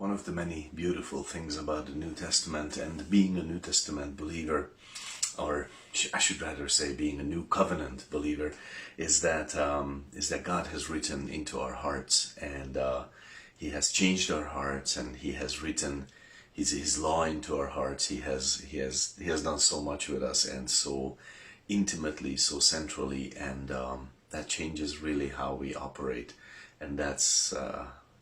one of the many beautiful things about the New Testament and being a New Testament believer, or I should rather say being a New Covenant believer, is that God has written into our hearts, and He has changed our hearts, and He has written His law into our hearts. He has done so much with us, and so intimately, so centrally, and that changes really how we operate, and that's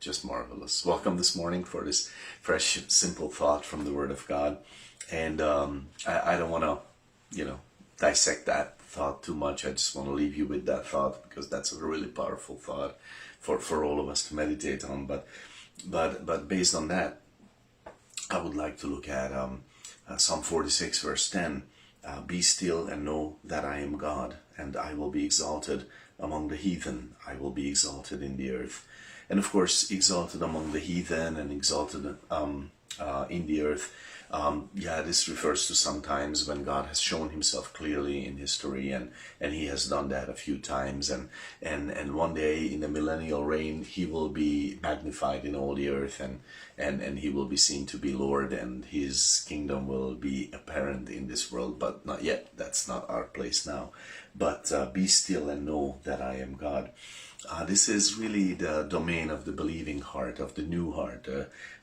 just marvelous. Welcome this morning for this fresh, simple thought from the Word of God, and I don't want to, dissect that thought too much. I just want to leave you with that thought because that's a really powerful thought for all of us to meditate on. But based on that, I would like to look at Psalm 46, verse 10. Be still and know that I am God, and I will be exalted among the heathen. I will be exalted in the earth. And of course, exalted among the heathen and exalted in the earth. This refers to sometimes when God has shown Himself clearly in history, and He has done that a few times. And one day in the millennial reign, He will be magnified in all the earth, and He will be seen to be Lord, and His kingdom will be apparent in this world, but not yet. That's not our place now. But be still and know that I am God. This is really the domain of the believing heart, of the new heart,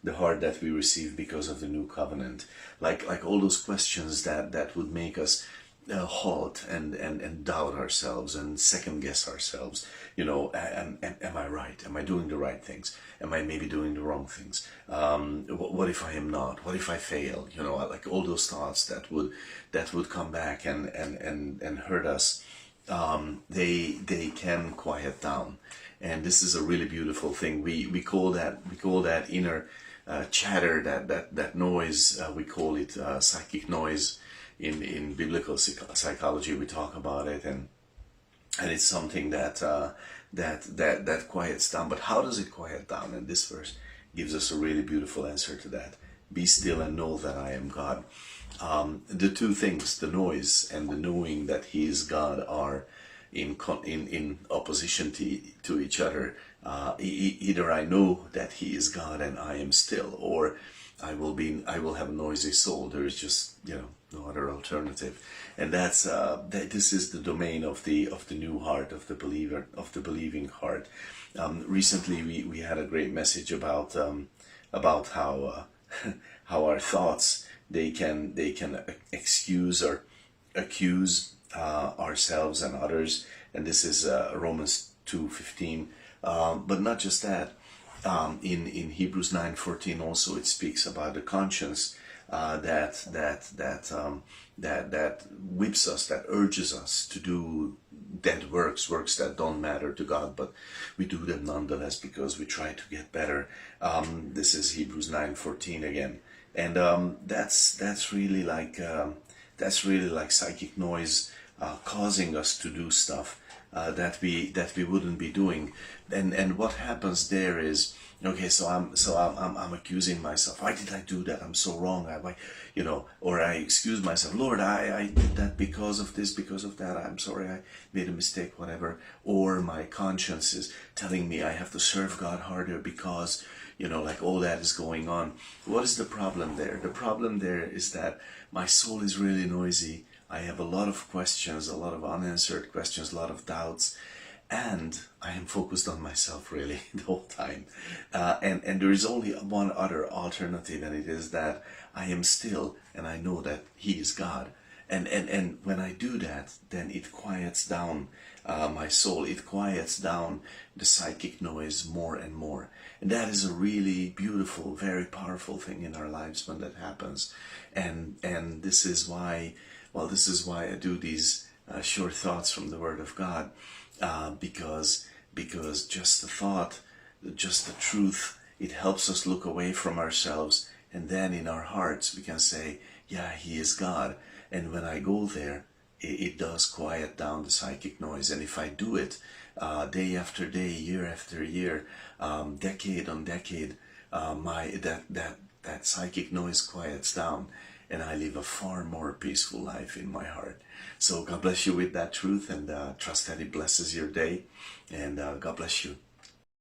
the heart that we receive because of the new covenant. Like all those questions that would make us halt and doubt ourselves and second guess ourselves. Am I right? Am I doing the right things? Am I maybe doing the wrong things? What if I am not? What if I fail? Like all those thoughts that would come back and hurt us. They can quiet down, and this is a really beautiful thing. We call that inner chatter, that noise. We call it psychic noise. In biblical psychology, we talk about it, and it's something that quiets down. But how does it quiet down? And this verse gives us a really beautiful answer to that. Be still and know that I am God. The two things, the noise and the knowing that He is God, are in opposition to each other. Either I know that He is God and I am still, or I will have a noisy soul. There is just no other alternative, and that's this is the domain of the new heart, of the believer, of the believing heart. Recently, we had a great message about how how our thoughts they can excuse or accuse ourselves and others, and this is Romans 2:15. But not just that. In Hebrews 9:14 also it speaks about the conscience that whips us, that urges us to do dead works that don't matter to God, but we do them nonetheless because we try to get better. This is Hebrews 9:14 again, and that's really like psychic noise causing us to do stuff that we wouldn't be doing. And what happens there is, okay, so I'm accusing myself. Why did I do that? I'm so wrong. Or I excuse myself. Lord, I did that because of this, because of that. I'm sorry, I made a mistake, whatever. Or my conscience is telling me I have to serve God harder because, like all that is going on. What is the problem there? The problem there is that my soul is really noisy. I have a lot of questions, a lot of unanswered questions, a lot of doubts, and I am focused on myself really the whole time. And there is only one other alternative, and it is that I am still and I know that He is God. And when I do that, then it quiets down my soul. It quiets down the psychic noise more and more. And that is a really beautiful, very powerful thing in our lives when that happens. And this is why I do these short thoughts from the Word of God, because just the thought, just the truth, it helps us look away from ourselves, and then in our hearts we can say, yeah, He is God. And when I go there, it does quiet down the psychic noise. And if I do it day after day, year after year, decade on decade, that psychic noise quiets down, and I live a far more peaceful life in my heart. So God bless you with that truth, and trust that it blesses your day, and God bless you.